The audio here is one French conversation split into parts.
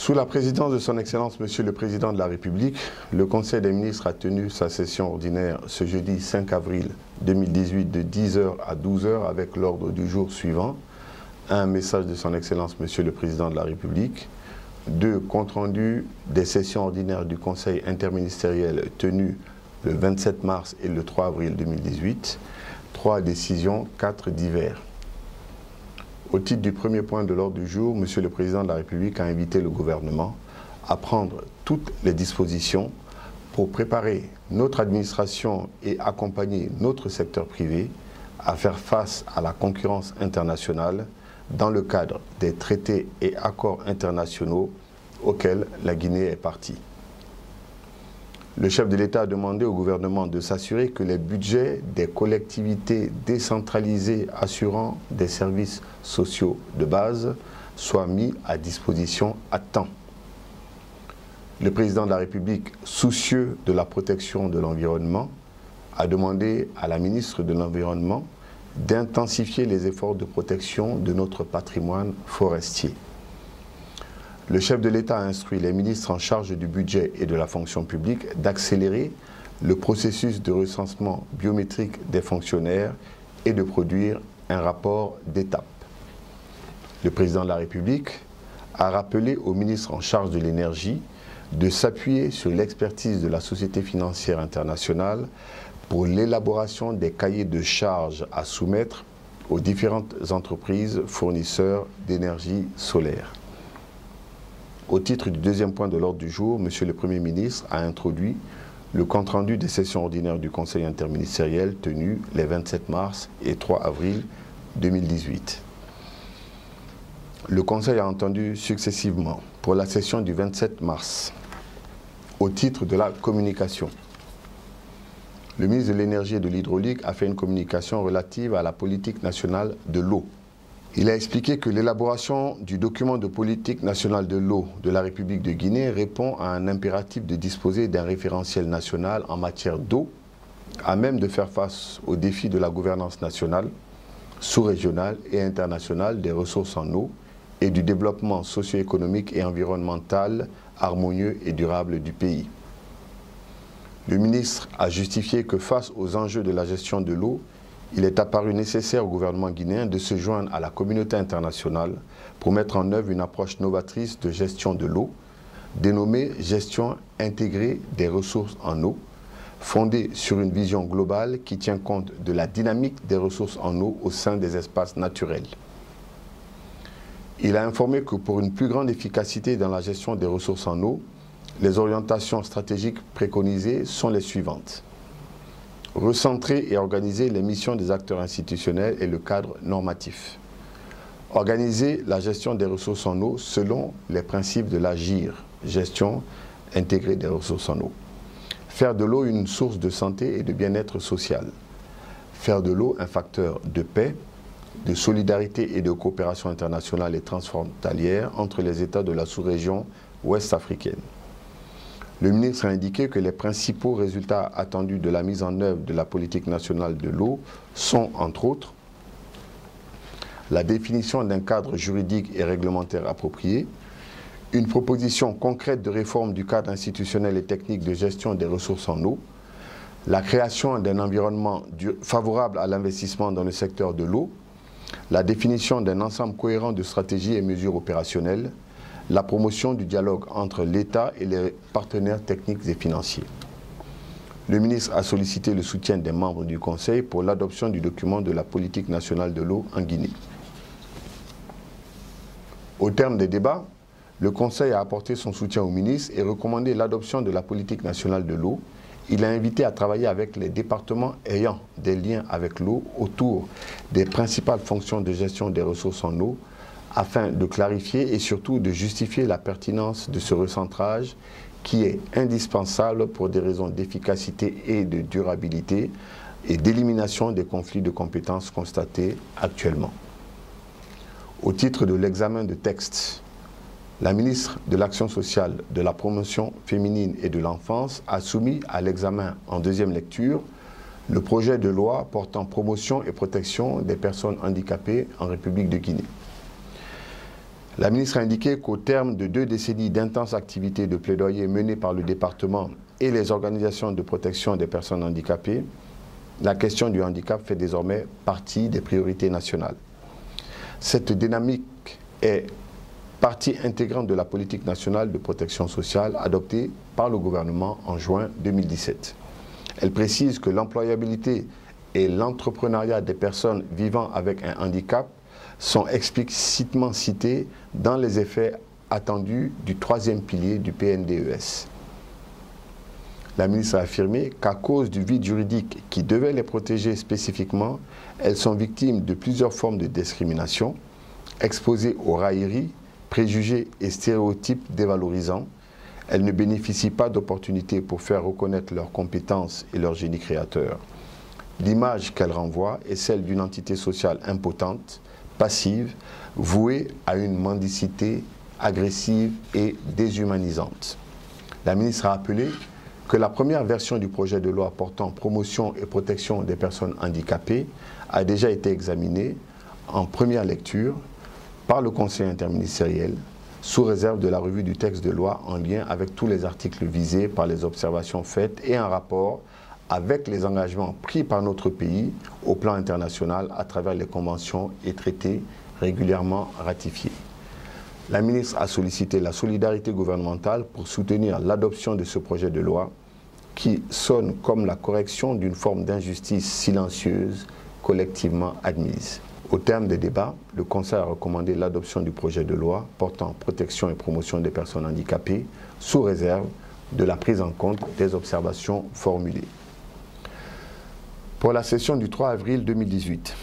Sous la présidence de son Excellence, Monsieur le Président de la République, le Conseil des ministres a tenu sa session ordinaire ce jeudi 5 avril 2018 de 10h à 12h avec l'ordre du jour suivant. 1. Message de son Excellence, Monsieur le Président de la République. 2. Compte rendu des sessions ordinaires du Conseil interministériel tenues le 27 mars et le 3 avril 2018. 3. Décisions. 4. Divers. Au titre du premier point de l'ordre du jour, Monsieur le Président de la République a invité le gouvernement à prendre toutes les dispositions pour préparer notre administration et accompagner notre secteur privé à faire face à la concurrence internationale dans le cadre des traités et accords internationaux auxquels la Guinée est partie. Le chef de l'État a demandé au gouvernement de s'assurer que les budgets des collectivités décentralisées assurant des services sociaux de base soient mis à disposition à temps. Le président de la République, soucieux de la protection de l'environnement, a demandé à la ministre de l'Environnement d'intensifier les efforts de protection de notre patrimoine forestier. Le chef de l'État a instruit les ministres en charge du budget et de la fonction publique d'accélérer le processus de recensement biométrique des fonctionnaires et de produire un rapport d'étape. Le président de la République a rappelé aux ministres en charge de l'énergie de s'appuyer sur l'expertise de la Société financière internationale pour l'élaboration des cahiers de charges à soumettre aux différentes entreprises fournisseurs d'énergie solaire. Au titre du deuxième point de l'ordre du jour, Monsieur le Premier ministre a introduit le compte-rendu des sessions ordinaires du Conseil interministériel tenues les 27 mars et 3 avril 2018. Le Conseil a entendu successivement pour la session du 27 mars, au titre de la communication. Le ministre de l'Énergie et de l'Hydraulique a fait une communication relative à la politique nationale de l'eau. Il a expliqué que l'élaboration du document de politique nationale de l'eau de la République de Guinée répond à un impératif de disposer d'un référentiel national en matière d'eau, à même de faire face aux défis de la gouvernance nationale, sous-régionale et internationale des ressources en eau et du développement socio-économique et environnemental harmonieux et durable du pays. Le ministre a justifié que face aux enjeux de la gestion de l'eau, il est apparu nécessaire au gouvernement guinéen de se joindre à la communauté internationale pour mettre en œuvre une approche novatrice de gestion de l'eau, dénommée gestion intégrée des ressources en eau, fondée sur une vision globale qui tient compte de la dynamique des ressources en eau au sein des espaces naturels. Il a informé que pour une plus grande efficacité dans la gestion des ressources en eau, les orientations stratégiques préconisées sont les suivantes. Recentrer et organiser les missions des acteurs institutionnels et le cadre normatif. Organiser la gestion des ressources en eau selon les principes de la GIR, gestion intégrée des ressources en eau. Faire de l'eau une source de santé et de bien-être social. Faire de l'eau un facteur de paix, de solidarité et de coopération internationale et transfrontalière entre les États de la sous-région ouest-africaine. Le ministre a indiqué que les principaux résultats attendus de la mise en œuvre de la politique nationale de l'eau sont, entre autres, la définition d'un cadre juridique et réglementaire approprié, une proposition concrète de réforme du cadre institutionnel et technique de gestion des ressources en eau, la création d'un environnement favorable à l'investissement dans le secteur de l'eau, la définition d'un ensemble cohérent de stratégies et mesures opérationnelles, la promotion du dialogue entre l'État et les partenaires techniques et financiers. Le ministre a sollicité le soutien des membres du Conseil pour l'adoption du document de la politique nationale de l'eau en Guinée. Au terme des débats, le Conseil a apporté son soutien au ministre et recommandé l'adoption de la politique nationale de l'eau. Il a invité à travailler avec les départements ayant des liens avec l'eau autour des principales fonctions de gestion des ressources en eau, afin de clarifier et surtout de justifier la pertinence de ce recentrage qui est indispensable pour des raisons d'efficacité et de durabilité et d'élimination des conflits de compétences constatés actuellement. Au titre de l'examen de textes, la ministre de l'Action sociale, de la promotion féminine et de l'enfance a soumis à l'examen en deuxième lecture le projet de loi portant promotion et protection des personnes handicapées en République de Guinée. La ministre a indiqué qu'au terme de 2 décennies d'intenses activités de plaidoyer menées par le département et les organisations de protection des personnes handicapées, la question du handicap fait désormais partie des priorités nationales. Cette dynamique est partie intégrante de la politique nationale de protection sociale adoptée par le gouvernement en juin 2017. Elle précise que l'employabilité et l'entrepreneuriat des personnes vivant avec un handicap sont explicitement cités dans les effets attendus du 3e pilier du PNDES. La ministre a affirmé qu'à cause du vide juridique qui devait les protéger spécifiquement, elles sont victimes de plusieurs formes de discrimination, exposées aux railleries, préjugés et stéréotypes dévalorisants. Elles ne bénéficient pas d'opportunités pour faire reconnaître leurs compétences et leur génie créateur. L'image qu'elles renvoient est celle d'une entité sociale impotente, passive, vouée à une mendicité agressive et déshumanisante. La ministre a appelé que la première version du projet de loi portant promotion et protection des personnes handicapées a déjà été examinée en première lecture par le Conseil interministériel, sous réserve de la revue du texte de loi en lien avec tous les articles visés par les observations faites et en rapport avec les engagements pris par notre pays au plan international à travers les conventions et traités régulièrement ratifiés. La ministre a sollicité la solidarité gouvernementale pour soutenir l'adoption de ce projet de loi qui sonne comme la correction d'une forme d'injustice silencieuse collectivement admise. Au terme des débats, le Conseil a recommandé l'adoption du projet de loi portant protection et promotion des personnes handicapées sous réserve de la prise en compte des observations formulées. Pour la session du 3 avril 2018,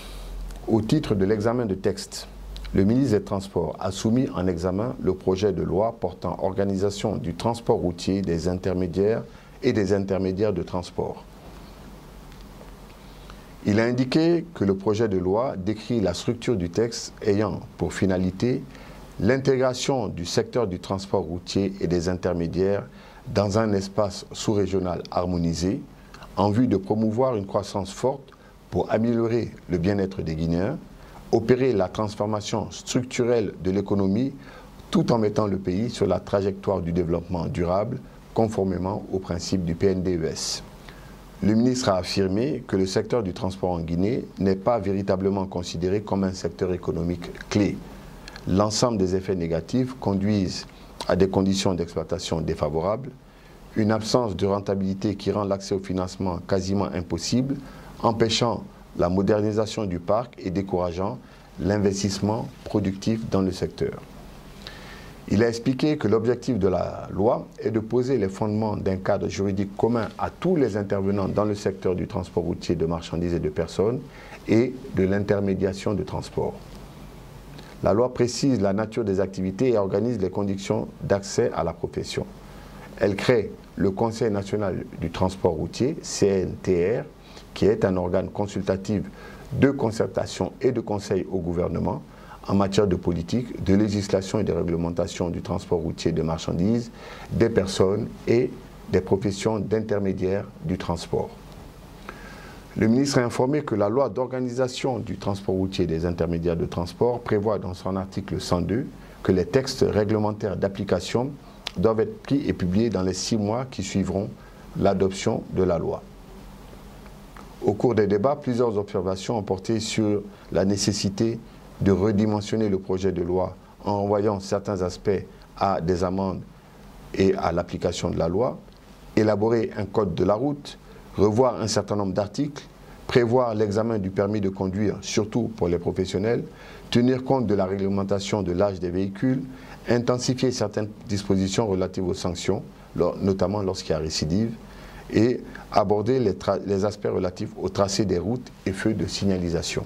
au titre de l'examen de texte, le ministre des Transports a soumis en examen le projet de loi portant organisation du transport routier des intermédiaires et des intermédiaires de transport. Il a indiqué que le projet de loi décrit la structure du texte ayant pour finalité l'intégration du secteur du transport routier et des intermédiaires dans un espace sous-régional harmonisé en vue de promouvoir une croissance forte pour améliorer le bien-être des Guinéens, opérer la transformation structurelle de l'économie tout en mettant le pays sur la trajectoire du développement durable conformément aux principes du PNDES. Le ministre a affirmé que le secteur du transport en Guinée n'est pas véritablement considéré comme un secteur économique clé. L'ensemble des effets négatifs conduisent à des conditions d'exploitation défavorables, une absence de rentabilité qui rend l'accès au financement quasiment impossible, empêchant la modernisation du parc et décourageant l'investissement productif dans le secteur. Il a expliqué que l'objectif de la loi est de poser les fondements d'un cadre juridique commun à tous les intervenants dans le secteur du transport routier de marchandises et de personnes et de l'intermédiation de transport. La loi précise la nature des activités et organise les conditions d'accès à la profession. Elle crée le Conseil national du transport routier, CNTR, qui est un organe consultatif de concertation et de conseil au gouvernement en matière de politique, de législation et de réglementation du transport routier de marchandises, des personnes et des professions d'intermédiaires du transport. Le ministre a informé que la loi d'organisation du transport routier des intermédiaires de transport prévoit dans son article 102 que les textes réglementaires d'application doivent être pris et publiés dans les 6 mois qui suivront l'adoption de la loi. Au cours des débats, plusieurs observations ont porté sur la nécessité de redimensionner le projet de loi en renvoyant certains aspects à des amendes et à l'application de la loi, élaborer un code de la route, revoir un certain nombre d'articles, prévoir l'examen du permis de conduire, surtout pour les professionnels, tenir compte de la réglementation de l'âge des véhicules, intensifier certaines dispositions relatives aux sanctions, notamment lorsqu'il y a récidive, et aborder les aspects relatifs au tracé des routes et feux de signalisation.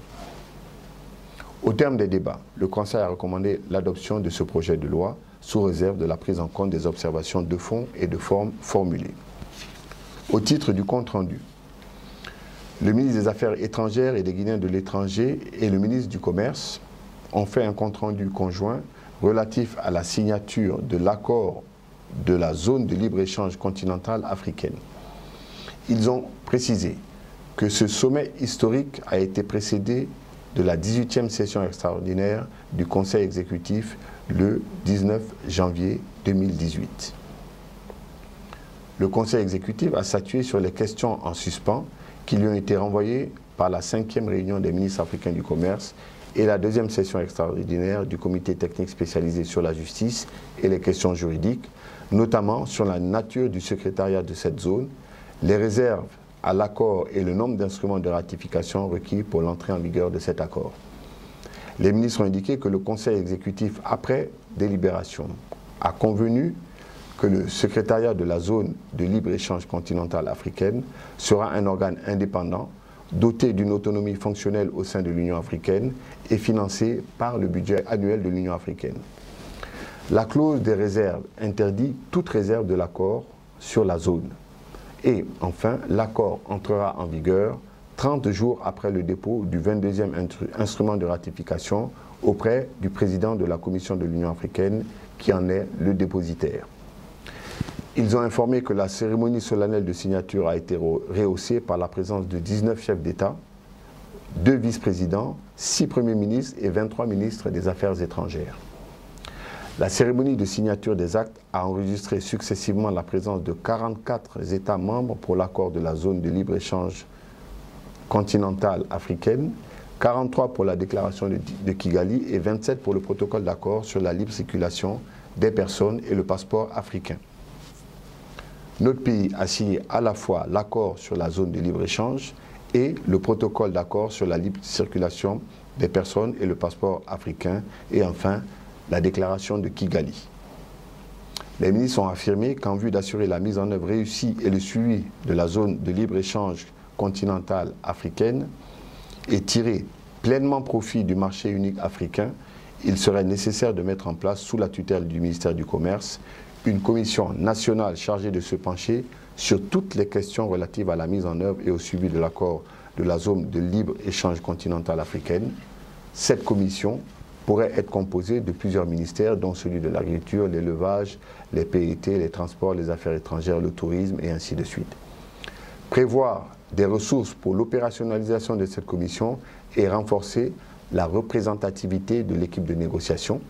Au terme des débats, le Conseil a recommandé l'adoption de ce projet de loi sous réserve de la prise en compte des observations de fond et de forme formulées. Au titre du compte rendu, le ministre des Affaires étrangères et des Guinéens de l'étranger et le ministre du Commerce ont fait un compte rendu conjoint relatif à la signature de l'accord de la zone de libre-échange continentale africaine. Ils ont précisé que ce sommet historique a été précédé de la 18e session extraordinaire du Conseil exécutif le 19 janvier 2018. Le Conseil exécutif a statué sur les questions en suspens qui lui ont été renvoyées par la 5e réunion des ministres africains du commerce et la 2e session extraordinaire du comité technique spécialisé sur la justice et les questions juridiques, notamment sur la nature du secrétariat de cette zone, les réserves à l'accord et le nombre d'instruments de ratification requis pour l'entrée en vigueur de cet accord. Les ministres ont indiqué que le Conseil exécutif, après délibération, a convenu que le secrétariat de la zone de libre-échange continentale africaine sera un organe indépendant, doté d'une autonomie fonctionnelle au sein de l'Union africaine et financé par le budget annuel de l'Union africaine. La clause des réserves interdit toute réserve de l'accord sur la zone. Et enfin, l'accord entrera en vigueur 30 jours après le dépôt du 22e instrument de ratification auprès du président de la Commission de l'Union africaine qui en est le dépositaire. Ils ont informé que la cérémonie solennelle de signature a été rehaussée par la présence de 19 chefs d'État, 2 vice-présidents, 6 premiers ministres et 23 ministres des Affaires étrangères. La cérémonie de signature des actes a enregistré successivement la présence de 44 États membres pour l'accord de la zone de libre-échange continentale africaine, 43 pour la déclaration de Kigali et 27 pour le protocole d'accord sur la libre circulation des personnes et le passeport africain. Notre pays a signé à la fois l'accord sur la zone de libre-échange et le protocole d'accord sur la libre circulation des personnes et le passeport africain et enfin la déclaration de Kigali. Les ministres ont affirmé qu'en vue d'assurer la mise en œuvre réussie et le suivi de la zone de libre-échange continentale africaine et tirer pleinement profit du marché unique africain, il serait nécessaire de mettre en place, sous la tutelle du ministère du Commerce, une commission nationale chargée de se pencher sur toutes les questions relatives à la mise en œuvre et au suivi de l'accord de la zone de libre-échange continentale africaine. Cette commission pourrait être composée de plusieurs ministères, dont celui de l'agriculture, l'élevage, les PIT, les transports, les affaires étrangères, le tourisme et ainsi de suite. Prévoir des ressources pour l'opérationnalisation de cette commission et renforcer la représentativité de l'équipe de négociation.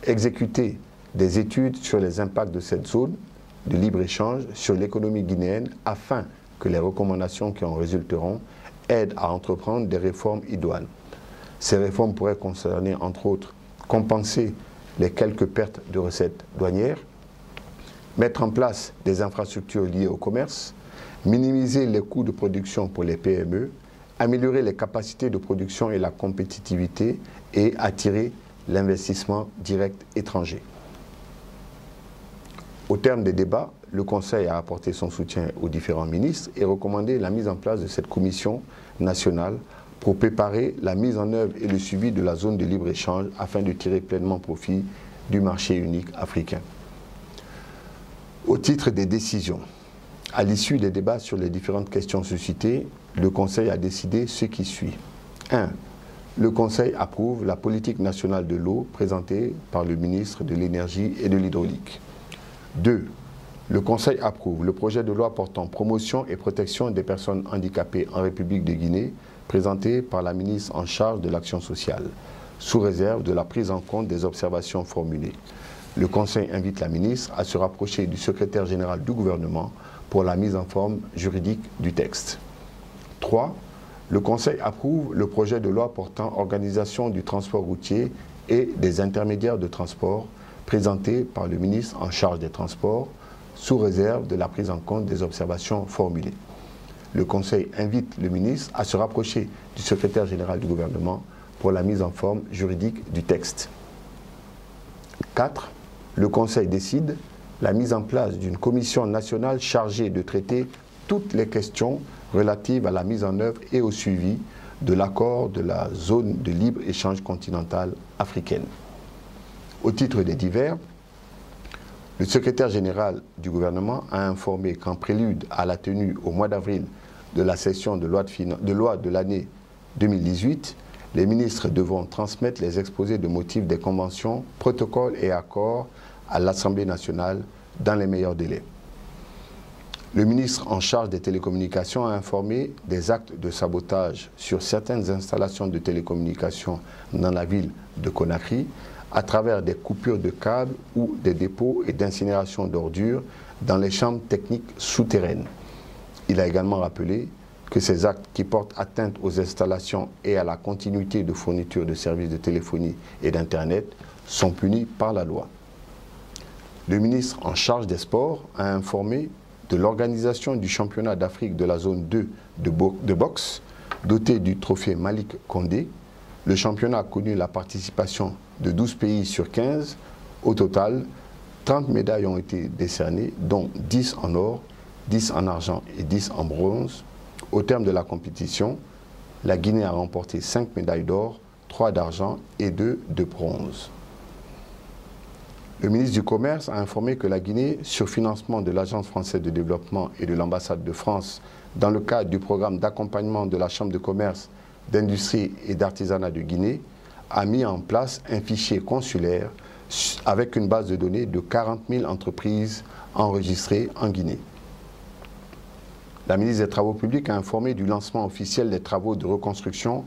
Exécuter des études sur les impacts de cette zone de libre-échange sur l'économie guinéenne afin que les recommandations qui en résulteront aident à entreprendre des réformes idoines. Ces réformes pourraient concerner, entre autres, compenser les quelques pertes de recettes douanières, mettre en place des infrastructures liées au commerce, minimiser les coûts de production pour les PME, améliorer les capacités de production et la compétitivité et attirer l'investissement direct étranger. Au terme des débats, le Conseil a apporté son soutien aux différents ministres et recommandé la mise en place de cette commission nationale pour préparer la mise en œuvre et le suivi de la zone de libre-échange afin de tirer pleinement profit du marché unique africain. Au titre des décisions, à l'issue des débats sur les différentes questions suscitées, le Conseil a décidé ce qui suit. 1. Le Conseil approuve la politique nationale de l'eau présentée par le ministre de l'Énergie et de l'Hydraulique. 2. Le Conseil approuve le projet de loi portant promotion et protection des personnes handicapées en République de Guinée, présenté par la ministre en charge de l'action sociale, sous réserve de la prise en compte des observations formulées. Le Conseil invite la ministre à se rapprocher du secrétaire général du gouvernement pour la mise en forme juridique du texte. 3. Le Conseil approuve le projet de loi portant organisation du transport routier et des intermédiaires de transport, présenté par le ministre en charge des transports, sous réserve de la prise en compte des observations formulées. Le Conseil invite le ministre à se rapprocher du secrétaire général du gouvernement pour la mise en forme juridique du texte. 4. Le Conseil décide la mise en place d'une commission nationale chargée de traiter toutes les questions relatives à la mise en œuvre et au suivi de l'accord de la zone de libre-échange continentale africaine. Au titre des divers, le secrétaire général du gouvernement a informé qu'en prélude à la tenue au mois d'avril de la session de loi de l'année 2018, les ministres devront transmettre les exposés de motifs des conventions, protocoles et accords à l'Assemblée nationale dans les meilleurs délais. Le ministre en charge des télécommunications a informé des actes de sabotage sur certaines installations de télécommunications dans la ville de Conakry à travers des coupures de câbles ou des dépôts et d'incinération d'ordures dans les chambres techniques souterraines. Il a également rappelé que ces actes qui portent atteinte aux installations et à la continuité de fourniture de services de téléphonie et d'Internet sont punis par la loi. Le ministre en charge des sports a informé de l'organisation du championnat d'Afrique de la zone 2 de boxe, doté du trophée Malik Condé. Le championnat a connu la participation de 12 pays sur 15. Au total, 30 médailles ont été décernées, dont 10 en or, 10 en argent et 10 en bronze. Au terme de la compétition, la Guinée a remporté 5 médailles d'or, 3 d'argent et 2 de bronze. Le ministre du Commerce a informé que la Guinée, sur financement de l'Agence française de développement et de l'ambassade de France, dans le cadre du programme d'accompagnement de la Chambre de commerce, d'industrie et d'artisanat de Guinée, a mis en place un fichier consulaire avec une base de données de 40 000 entreprises enregistrées en Guinée. La ministre des Travaux publics a informé du lancement officiel des travaux de reconstruction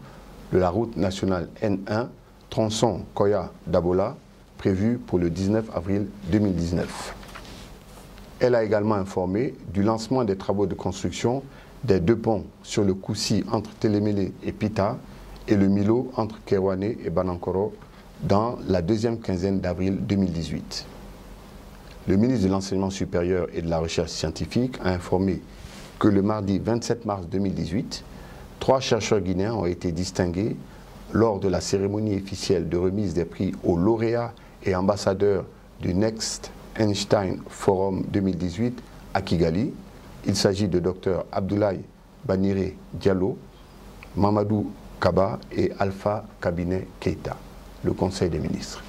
de la route nationale N1, tronçon Koya-Dabola, prévu pour le 19 avril 2019. Elle a également informé du lancement des travaux de construction des 2 ponts sur le Koussi entre Télémélé et Pita et le Milo entre Kerouane et Banankoro dans la 2e quinzaine d'avril 2018. Le ministre de l'Enseignement supérieur et de la Recherche scientifique a informé que le mardi 27 mars 2018, 3 chercheurs guinéens ont été distingués lors de la cérémonie officielle de remise des prix aux lauréats et ambassadeurs du Next Einstein Forum 2018 à Kigali. Il s'agit de Dr Abdoulaye Baniré Diallo, Mamadou Kaba et Alpha Kabinet Keita, le Conseil des ministres.